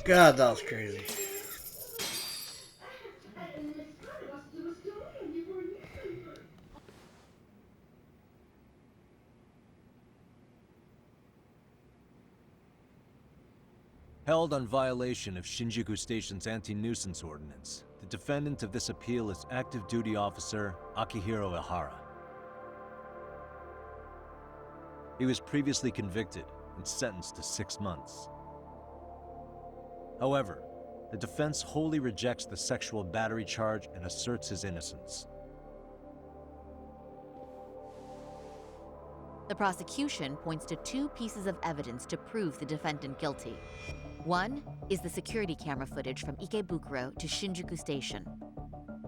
God, that was crazy. Held on violation of Shinjuku Station's anti-nuisance ordinance, the defendant of this appeal is active duty officer Akihiro Ihara. He was previously convicted and sentenced to 6 months. However, the defense wholly rejects the sexual battery charge and asserts his innocence. The prosecution points to 2 pieces of evidence to prove the defendant guilty. One is the security camera footage from Ikebukuro to Shinjuku Station.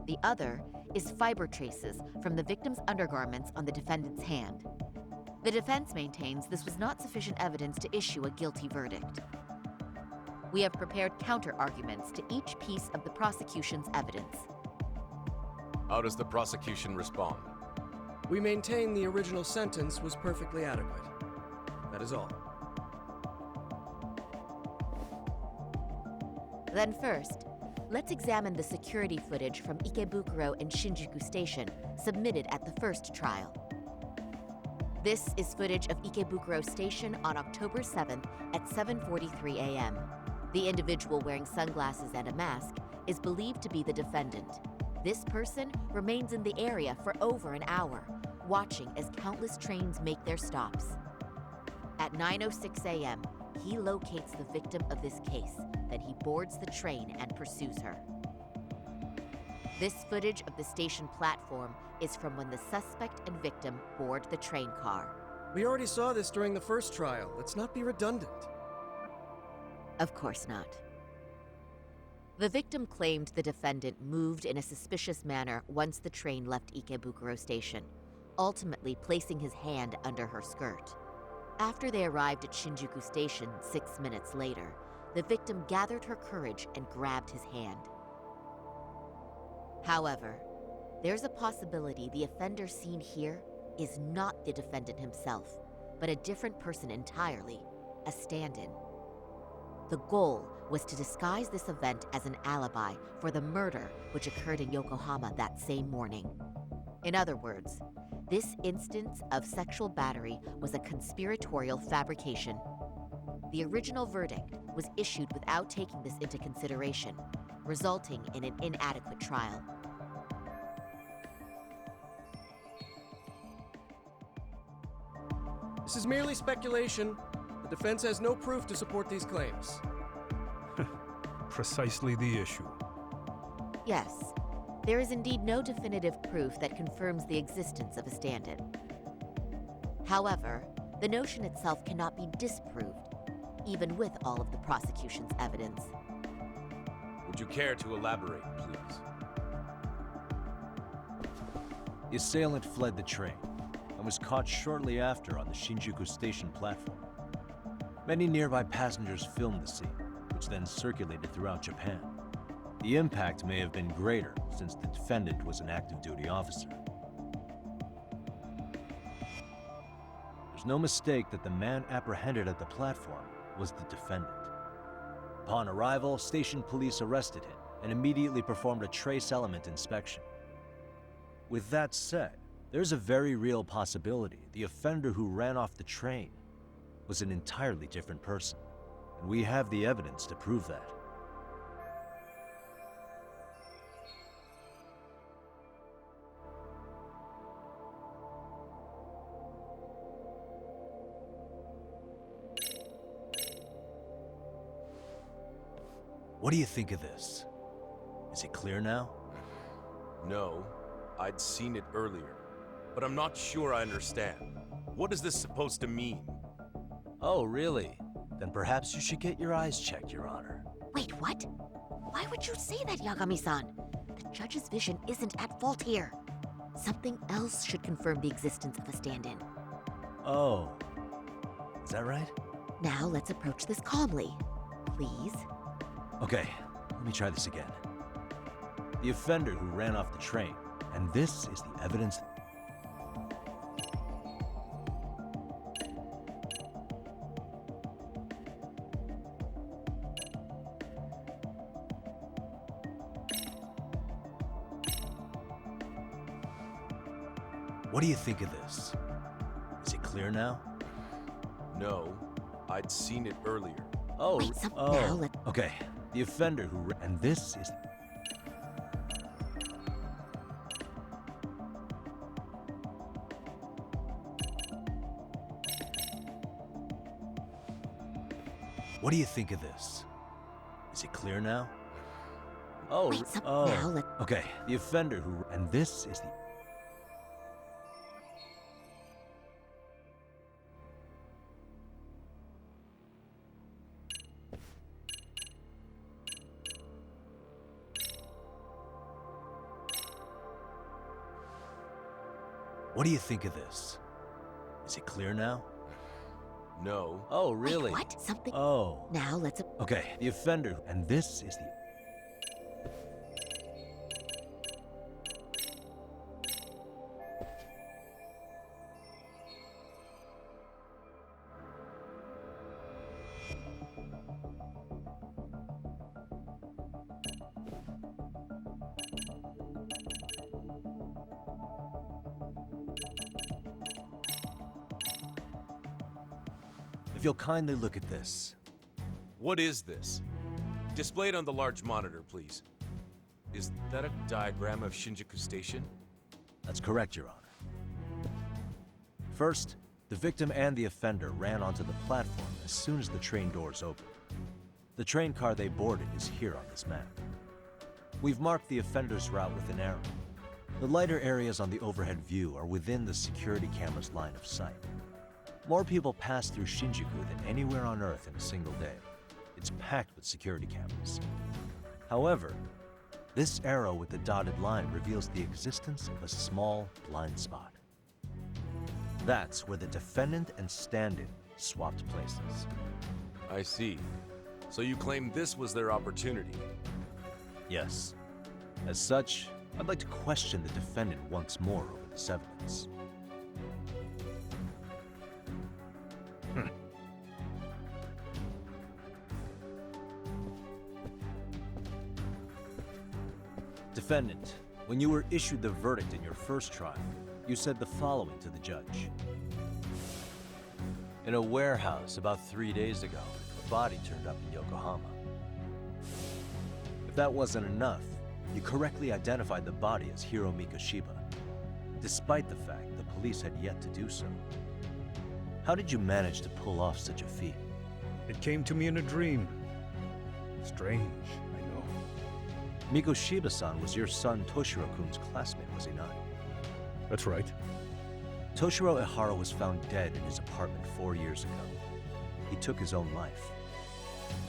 The other is fiber traces from the victim's undergarments on the defendant's hand. The defense maintains this was not sufficient evidence to issue a guilty verdict. We have prepared counter-arguments to each piece of the prosecution's evidence. How does the prosecution respond? We maintain the original sentence was perfectly adequate. That is all. Then first, let's examine the security footage from Ikebukuro and Shinjuku Station submitted at the first trial. This is footage of Ikebukuro Station on October 7th at 7:43 a.m. The individual wearing sunglasses and a mask is believed to be the defendant. This person remains in the area for over an hour, watching as countless trains make their stops. At 9:06 a.m., he locates the victim of this case, then he boards the train and pursues her. This footage of the station platform is from when the suspect and victim board the train car. We already saw this during the first trial. Let's not be redundant. Of course not. The victim claimed the defendant moved in a suspicious manner once the train left Ikebukuro Station, ultimately placing his hand under her skirt. After they arrived at Shinjuku Station 6 minutes later, the victim gathered her courage and grabbed his hand. However, there's a possibility the offender seen here is not the defendant himself, but a different person entirely, a stand-in. The goal was to disguise this event as an alibi for the murder which occurred in Yokohama that same morning. In other words, this instance of sexual battery was a conspiratorial fabrication. The original verdict was issued without taking this into consideration, resulting in an inadequate trial. This is merely speculation. The defense has no proof to support these claims. Precisely the issue. Yes, there is indeed no definitive proof that confirms the existence of a stand-in. However, the notion itself cannot be disproved, even with all of the prosecution's evidence. Would you care to elaborate, please? The assailant fled the train and was caught shortly after on the Shinjuku Station platform. Many nearby passengers filmed the scene, which then circulated throughout Japan. The impact may have been greater since the defendant was an active duty officer. There's no mistake that the man apprehended at the platform was the defendant. Upon arrival, station police arrested him and immediately performed a trace element inspection. With that said, there's a very real possibility the offender who ran off the train was an entirely different person, and we have the evidence to prove that. What do you think of this? Is it clear now? No, I'd seen it earlier, but I'm not sure I understand. What is this supposed to mean? Oh, really? Then perhaps you should get your eyes checked, Your Honor. Wait, what? Why would you say that, Yagami-san? The judge's vision isn't at fault here. Something else should confirm the existence of a stand-in. Oh, is that right? Now let's approach this calmly. Please? Okay, let me try this again. The offender who ran off the train, and this is the evidence. What do you think of this? Is it clear now? No, I'd seen it earlier. Oh, Wait, now let- okay. The offender who and this is. What do you think of this? Is it clear now? Oh, Wait, now let- okay. The offender who and this is the. What do you think of this? Is it clear now? No, Oh, Wait, really? what? Something. Oh. Now let's. Okay, the offender, and this is the. If you'll kindly look at this. what is this? Display it on the large monitor, please. Is that a diagram of Shinjuku Station? That's correct, Your Honor. First, the victim and the offender ran onto the platform as soon as the train doors opened. The train car they boarded is here on this map. We've marked the offender's route with an arrow. The lighter areas on the overhead view are within the security camera's line of sight. More people pass through Shinjuku than anywhere on Earth in a single day. It's packed with security cameras. However, this arrow with the dotted line reveals the existence of a small blind spot. That's where the defendant and stand-in swapped places. I see. So you claim this was their opportunity? Yes. As such, I'd like to question the defendant once more over this evidence. Defendant, when you were issued the verdict in your first trial, you said the following to the judge. In a warehouse about 3 days ago, a body turned up in Yokohama. If that wasn't enough, you correctly identified the body as Hiro Mikoshiba, despite the fact the police had yet to do so. How did you manage to pull off such a feat? It came to me in a dream. Strange, I know. Mikoshiba-san was your son Toshiro-kun's classmate, was he not? That's right. Toshiro Ehara was found dead in his apartment 4 years ago. He took his own life.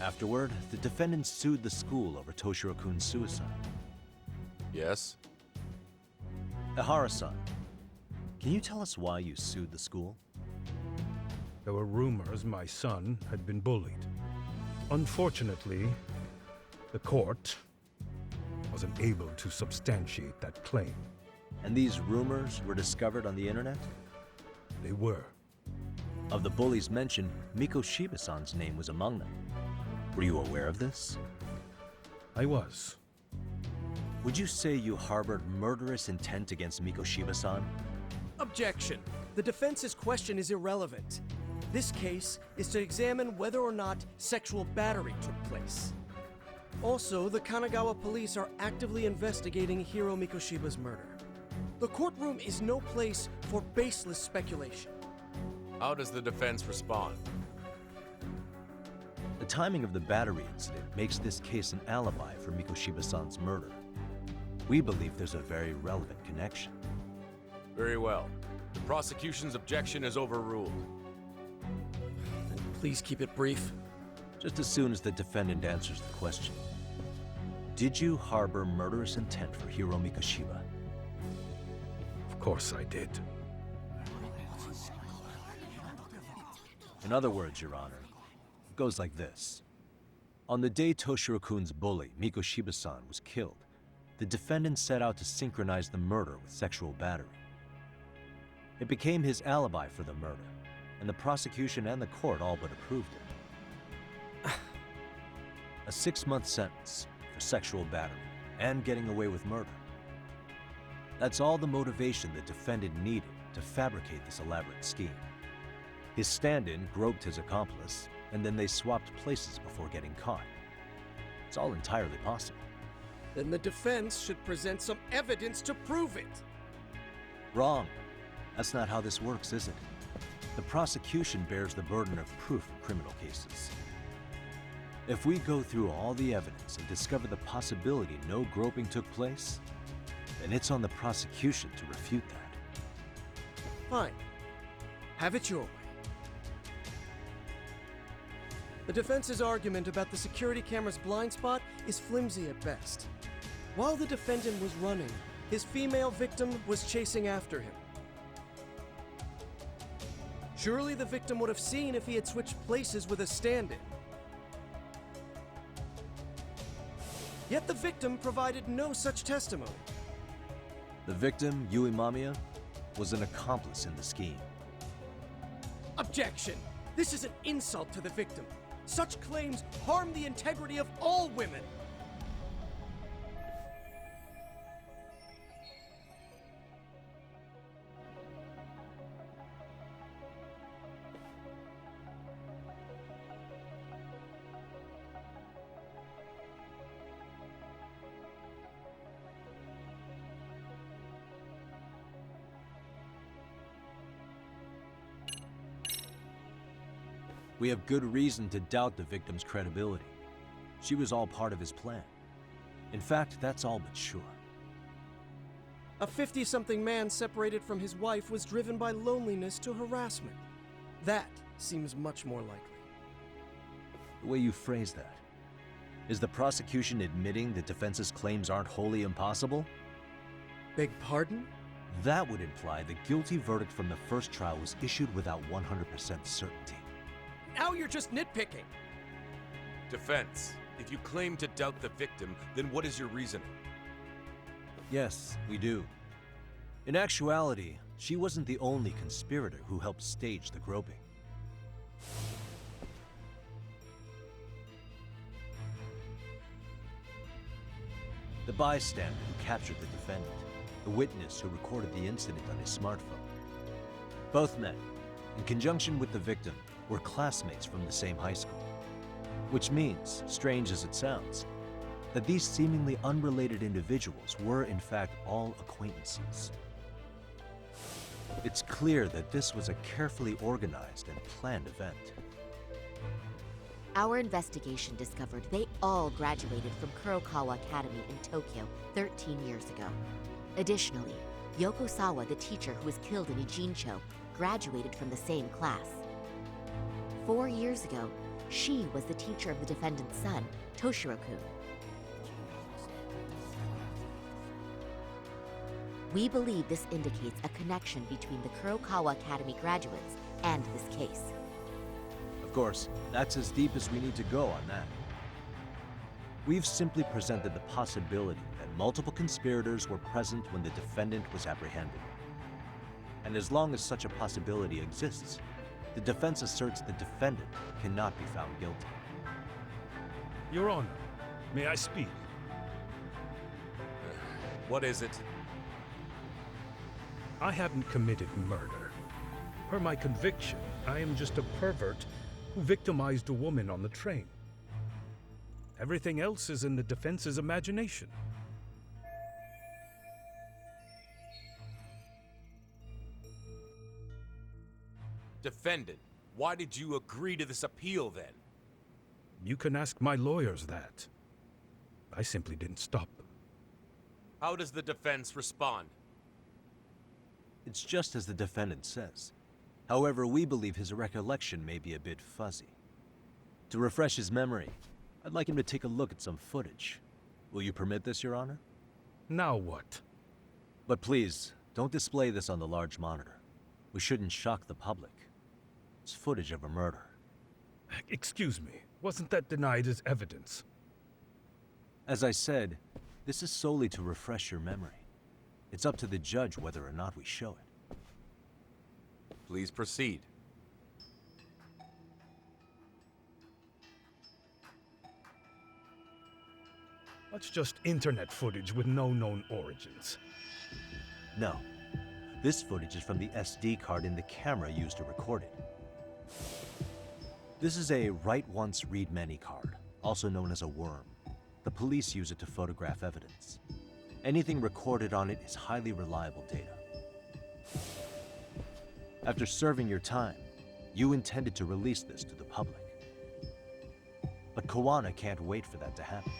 Afterward, the defendant sued the school over Toshiro-kun's suicide. Yes? Ehara-san, can you tell us why you sued the school? There were rumors my son had been bullied. Unfortunately, the court wasn't able to substantiate that claim. And these rumors were discovered on the internet? They were. Of the bullies mentioned, Mikoshiba-san's name was among them. Were you aware of this? I was. Would you say you harbored murderous intent against Mikoshiba-san? Objection. The defense's question is irrelevant. This case is to examine whether or not sexual battery took place. Also, the Kanagawa police are actively investigating Hiro Mikoshiba's murder. The courtroom is no place for baseless speculation. How does the defense respond? The timing of the battery incident makes this case an alibi for Mikoshiba-san's murder. We believe there's a very relevant connection. Very well. The prosecution's objection is overruled. Please keep it brief. Just as soon as the defendant answers the question. Did you harbor murderous intent for Hiro Mikoshiba? Of course I did. In other words, Your Honor, it goes like this. On the day Toshiro-kun's bully, Mikoshiba-san, was killed, the defendant set out to synchronize the murder with sexual battery. It became his alibi for the murder, and the prosecution and the court all but approved it. A 6-month sentence for sexual battery and getting away with murder. That's all the motivation the defendant needed to fabricate this elaborate scheme. His stand-in groped his accomplice, and then they swapped places before getting caught. It's all entirely possible. Then the defense should present some evidence to prove it. Wrong. That's not how this works, is it? The prosecution bears the burden of proof in criminal cases. If we go through all the evidence and discover the possibility no groping took place, then it's on the prosecution to refute that. Fine. Have it your way. The defense's argument about the security camera's blind spot is flimsy at best. While the defendant was running, his female victim was chasing after him. Surely the victim would have seen if he had switched places with a stand-in. Yet the victim provided no such testimony. The victim, Yui Mamiya, was an accomplice in the scheme. Objection! This is an insult to the victim. Such claims harm the integrity of all women. We have good reason to doubt the victim's credibility. She was all part of his plan. In fact, that's all but sure. A 50-something man separated from his wife was driven by loneliness to harassment. That seems much more likely. The way you phrase that, is the prosecution admitting the defense's claims aren't wholly impossible? Beg pardon? That would imply the guilty verdict from the first trial was issued without 100% certainty. Now you're just nitpicking. Defense, if you claim to doubt the victim, then what is your reasoning? Yes, we do. In actuality, she wasn't the only conspirator who helped stage the groping. The bystander who captured the defendant, the witness who recorded the incident on his smartphone. Both men, in conjunction with the victim, were classmates from the same high school. Which means, strange as it sounds, that these seemingly unrelated individuals were in fact all acquaintances. It's clear that this was a carefully organized and planned event. Our investigation discovered they all graduated from Kurokawa Academy in Tokyo 13 years ago. Additionally, Yoko Sawa, the teacher who was killed in Ijincho, graduated from the same class. 4 years ago, she was the teacher of the defendant's son, Toshiro-kun. We believe this indicates a connection between the Kurokawa Academy graduates and this case. Of course, that's as deep as we need to go on that. We've simply presented the possibility that multiple conspirators were present when the defendant was apprehended. And as long as such a possibility exists, the defense asserts the defendant cannot be found guilty. Your Honor, may I speak? What is it? I haven't committed murder. Per my conviction, I am just a pervert who victimized a woman on the train. Everything else is in the defense's imagination. Defendant, why did you agree to this appeal then? You can ask my lawyers that. I simply didn't stop them. How does the defense respond? It's just as the defendant says. However, we believe his recollection may be a bit fuzzy. To refresh his memory, I'd like him to take a look at some footage. Will you permit this, Your Honor? Now what? But please, don't display this on the large monitor. We shouldn't shock the public. It's footage of a murder. Excuse me, wasn't that denied as evidence? As I said, this is solely to refresh your memory. It's up to the judge whether or not we show it. Please proceed. That's just internet footage with no known origins. No. This footage is from the SD card in the camera used to record it. This is a write once, read many card, also known as a worm. The police use it to photograph evidence. Anything recorded on it is highly reliable data. After serving your time, you intended to release this to the public. But Kawana can't wait for that to happen.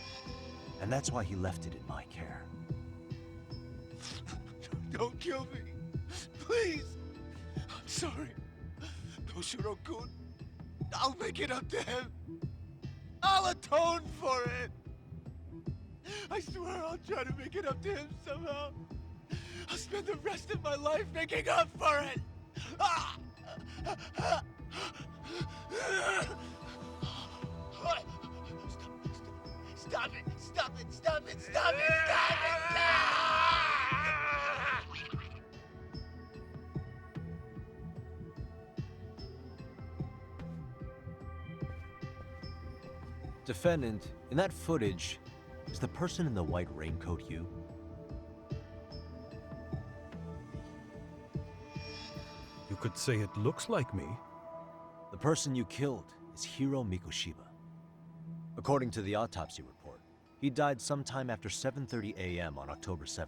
And that's why he left it in my care. Don't kill me. Please. I'm sorry. Toshiro-kun. I'll make it up to him. I'll atone for it. I swear I'll try to make it up to him somehow. I'll spend the rest of my life making up for it. Ah! Stop it! Stop it! Stop it! Stop it! Stop it! Defendant, in that footage, is the person in the white raincoat you? You could say it looks like me. The person you killed is Hiro Mikoshiba. According to the autopsy report, he died sometime after 7:30 a.m. on October 7th.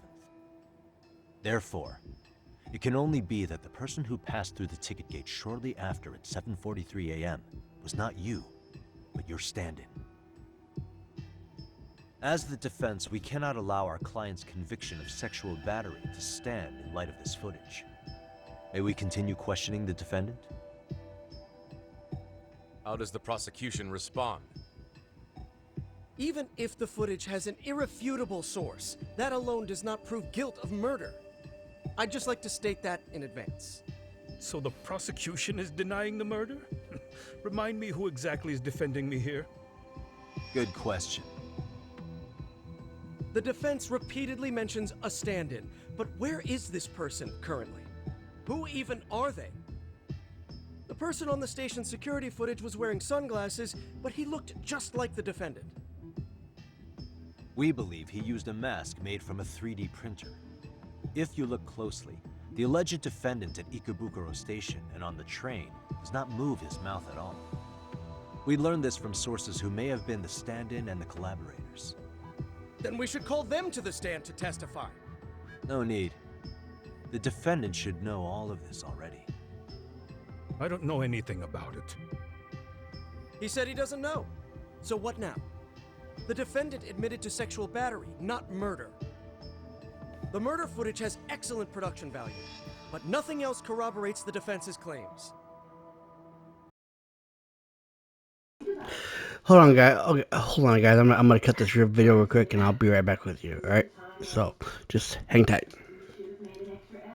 Therefore, it can only be that the person who passed through the ticket gate shortly after at 7:43 a.m. was not you, but your stand-in. As the defense, we cannot allow our client's conviction of sexual battery to stand in light of this footage. May we continue questioning the defendant? How does the prosecution respond? Even if the footage has an irrefutable source, that alone does not prove guilt of murder. I'd just like to state that in advance. So the prosecution is denying the murder? Remind me who exactly is defending me here. Good question. The defense repeatedly mentions a stand-in, but where is this person currently? Who even are they? The person on the station security footage was wearing sunglasses, but he looked just like the defendant. We believe he used a mask made from a 3D printer. If you look closely, the alleged defendant at Ikebukuro Station and on the train does not move his mouth at all. We learned this from sources who may have been the stand-in and the collaborators. Then we should call them to the stand to testify. No need. The defendant should know all of this already. I don't know anything about it. He said he doesn't know. So what now? The defendant admitted to sexual battery, not murder. The murder footage has excellent production value, but nothing else corroborates the defense's claims. Hold on, guys. Okay, hold on, guys. I'm gonna cut this video real quick, and I'll be right back with you. All right. So just hang tight.